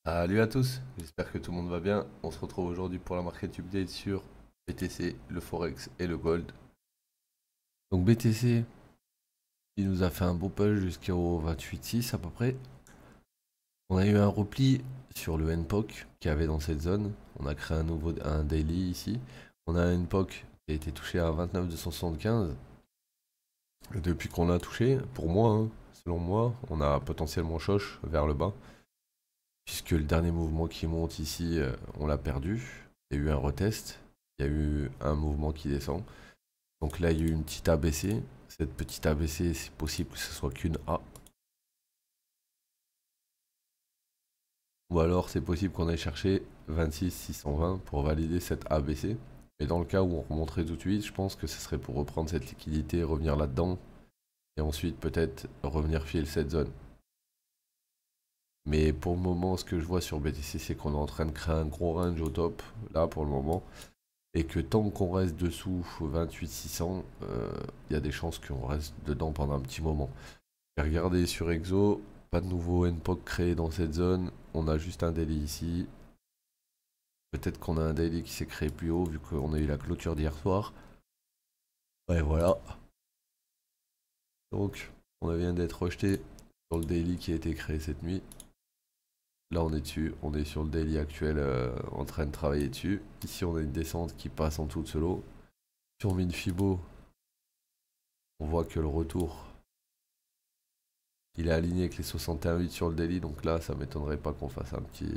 Salut à tous, j'espère que tout le monde va bien. On se retrouve aujourd'hui pour la market update sur BTC, le Forex et le Gold. Donc BTC, il nous a fait un beau push jusqu'au 28,6 à peu près. On a eu un repli sur le NPOC qui avait dans cette zone. On a créé un daily ici. On a un NPOC qui a été touché à 29,275. Depuis qu'on l'a touché, pour moi, selon moi, on a potentiellement choche vers le bas. Puisque le dernier mouvement qui monte ici, on l'a perdu. Il y a eu un retest. Il y a eu un mouvement qui descend. Donc là, il y a eu une petite ABC. Cette petite ABC, c'est possible que ce soit qu'une A. Ou alors, c'est possible qu'on aille chercher 26 620 pour valider cette ABC. Et dans le cas où on remonterait tout de suite, je pense que ce serait pour reprendre cette liquidité, revenir là-dedans. Et ensuite, peut-être revenir filer cette zone. Mais pour le moment, ce que je vois sur BTC, c'est qu'on est en train de créer un gros range au top, là, pour le moment. Et que tant qu'on reste dessous 28 600, il y a des chances qu'on reste dedans pendant un petit moment. J'ai regardé sur Exo, pas de nouveau NPOC créé dans cette zone, on a juste un daily ici. Peut-être qu'on a un daily qui s'est créé plus haut vu qu'on a eu la clôture d'hier soir. Ouais voilà. Donc on vient d'être rejeté sur le daily qui a été créé cette nuit. Là on est dessus, on est sur le daily actuel en train de travailler dessus. Ici on a une descente qui passe en dessous de ce lot. Si on met une Fibo, on voit que le retour il est aligné avec les 61,8 sur le daily, donc là ça m'étonnerait pas qu'on fasse un petit.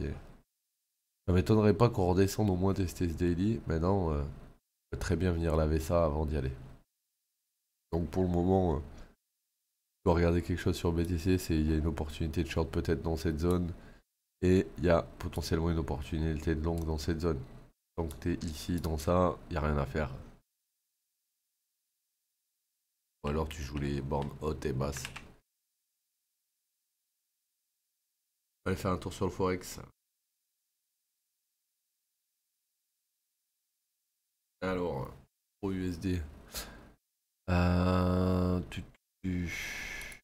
Ça m'étonnerait pas qu'on redescende au moins tester ce daily. Maintenant, on peut très bien venir laver ça avant d'y aller. Donc pour le moment, je dois regarder quelque chose sur BTC, c'est il y a une opportunité de short peut-être dans cette zone. Et il y a potentiellement une opportunité de long dans cette zone. Tant que t'es ici dans ça, il n'y a rien à faire. Ou alors tu joues les bornes hautes et basses. On va aller faire un tour sur le Forex. Alors, pro USD. Euh, tu, tu-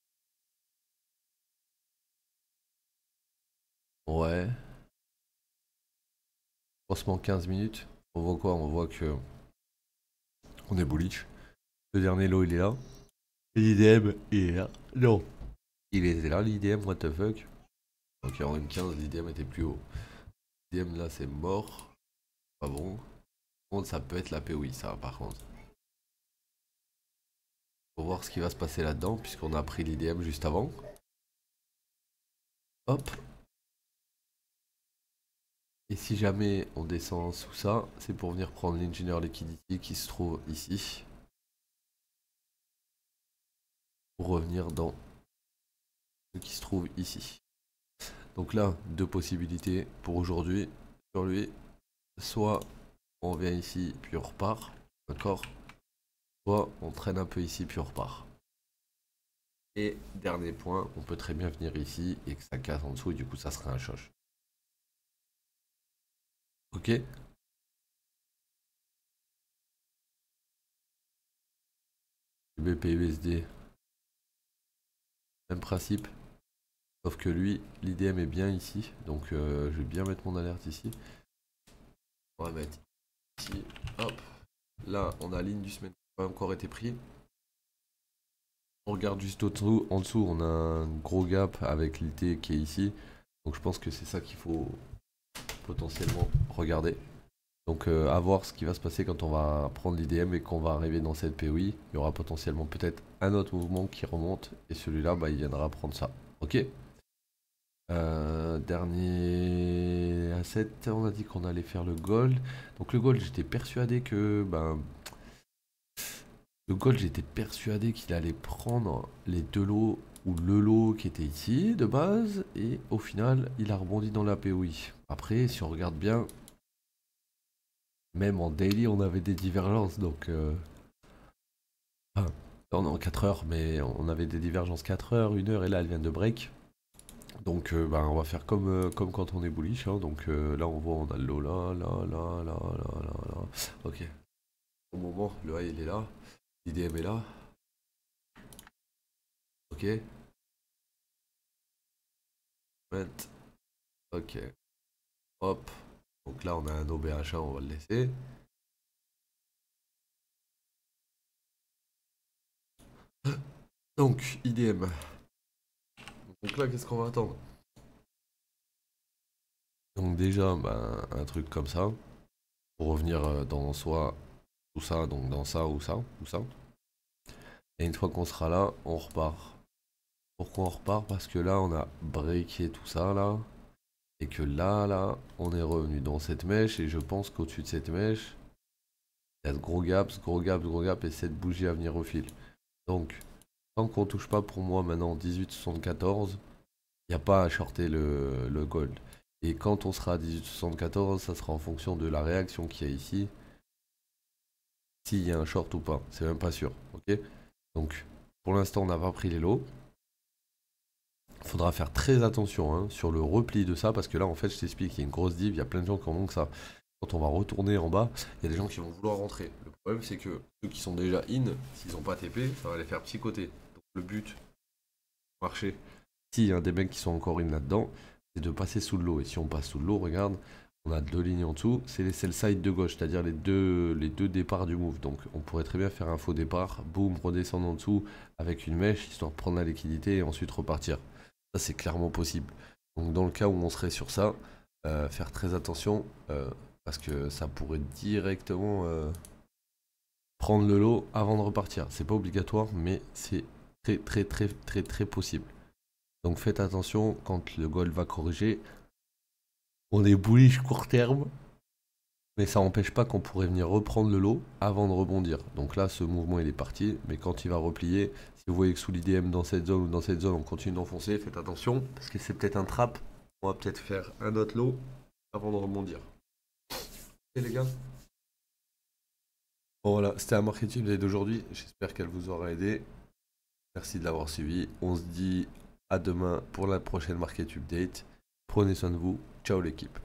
Ouais. Lancement 15 minutes. On voit quoi? On voit que on est bullish. Le dernier lot il est là. L'IDM il est là. Non. Il était là l'IDM, what the fuck. Ok en M15 l'IDM était plus haut. L'IDM là c'est mort. Pas bon. Par contre ça peut être la POI ça par contre. Faut voir ce qui va se passer là-dedans puisqu'on a pris l'IDM juste avant. Hop. Et si jamais on descend sous ça, c'est pour venir prendre l'Engineer Liquidity qui se trouve ici. Pour revenir dans ce qui se trouve ici. Donc là, deux possibilités pour aujourd'hui sur lui. Soit on vient ici puis on repart, d'accord. Soit on traîne un peu ici puis on repart. Et dernier point, on peut très bien venir ici et que ça casse en dessous et du coup ça serait un choche. Ok. BPUSD, même principe. Sauf que lui, l'IDM est bien ici. Donc je vais bien mettre mon alerte ici. On va mettre ici. Hop. Là, on a ligne du semaine qui n'a pas encore été pris. On regarde juste en dessous, on a un gros gap avec l'IT qui est ici. Donc je pense que c'est ça qu'il faut potentiellement regarder. Donc à voir ce qui va se passer quand on va prendre l'IDM et qu'on va arriver dans cette POI. Il y aura potentiellement peut-être un autre mouvement qui remonte et celui-là, bah, il viendra prendre ça. Ok. Dernier asset, on a dit qu'on allait faire le gold. Donc le gold, j'étais persuadé que ben, le gold, j'étais persuadé qu'il allait prendre les deux lots ou le lot qui était ici de base et au final, il a rebondi dans la POI. Après, si on regarde bien, même en daily, on avait des divergences donc enfin, en 4 heures, mais on avait des divergences 4 heures, 1 heure et là, elles viennent de break. Donc ben, on va faire comme quand on est bullish, hein. Donc là on voit on a le lot là, là, là, là, là, là, là. Ok. Au moment, le high il est là, l'IDM est là. Ok. Ment. Ok. Hop. Donc là, on a un OBH1, on va le laisser. Donc, IDM. Donc là, qu'est-ce qu'on va attendre? Donc déjà, ben, un truc comme ça. Pour revenir dans soit tout ça, donc dans ça ou ça, ou ça. Et une fois qu'on sera là, on repart. Pourquoi on repart? Parce que là, on a breaké tout ça, là. Et que là, on est revenu dans cette mèche. Et je pense qu'au-dessus de cette mèche, il y a de gros gaps, gros gaps, gros gaps et cette bougie à venir au fil. Donc, tant qu'on touche pas pour moi maintenant 18,74, il n'y a pas à shorter le gold. Et quand on sera à 18,74, ça sera en fonction de la réaction qu'il y a ici. S'il y a un short ou pas, c'est même pas sûr. Ok. Donc, pour l'instant, on n'a pas pris les lots. Il faudra faire très attention hein, sur le repli de ça, parce que là, en fait, je t'explique, il y a une grosse div, il y a plein de gens qui en ont que ça. Quand on va retourner en bas, il y a des gens qui vont vouloir rentrer. Le problème, c'est que ceux qui sont déjà in, s'ils n'ont pas TP, ça va les faire psychoter. Donc, le but, marcher, s'il y a des mecs qui sont encore in là-dedans, c'est de passer sous l'eau. Et si on passe sous l'eau, regarde, on a deux lignes en dessous, c'est le side de gauche, c'est-à-dire les deux départs du move. Donc on pourrait très bien faire un faux départ, boum, redescendre en dessous avec une mèche, histoire de prendre la liquidité et ensuite repartir. Ça c'est clairement possible. Donc dans le cas où on serait sur ça, faire très attention, parce que ça pourrait directement prendre le lot avant de repartir. C'est pas obligatoire, mais c'est très possible. Donc faites attention quand le gold va corriger. On est bullish court terme, mais ça n'empêche pas qu'on pourrait venir reprendre le lot avant de rebondir. Donc là, ce mouvement il est parti, mais quand il va replier, si vous voyez que sous l'IDM dans cette zone ou dans cette zone, on continue d'enfoncer, faites attention, parce que c'est peut-être un trap. On va peut-être faire un autre lot avant de rebondir. Ok les gars. Bon voilà, c'était la market update d'aujourd'hui. J'espère qu'elle vous aura aidé. Merci de l'avoir suivi. On se dit à demain pour la prochaine market update. Prenez soin de vous. Ciao l'équipe.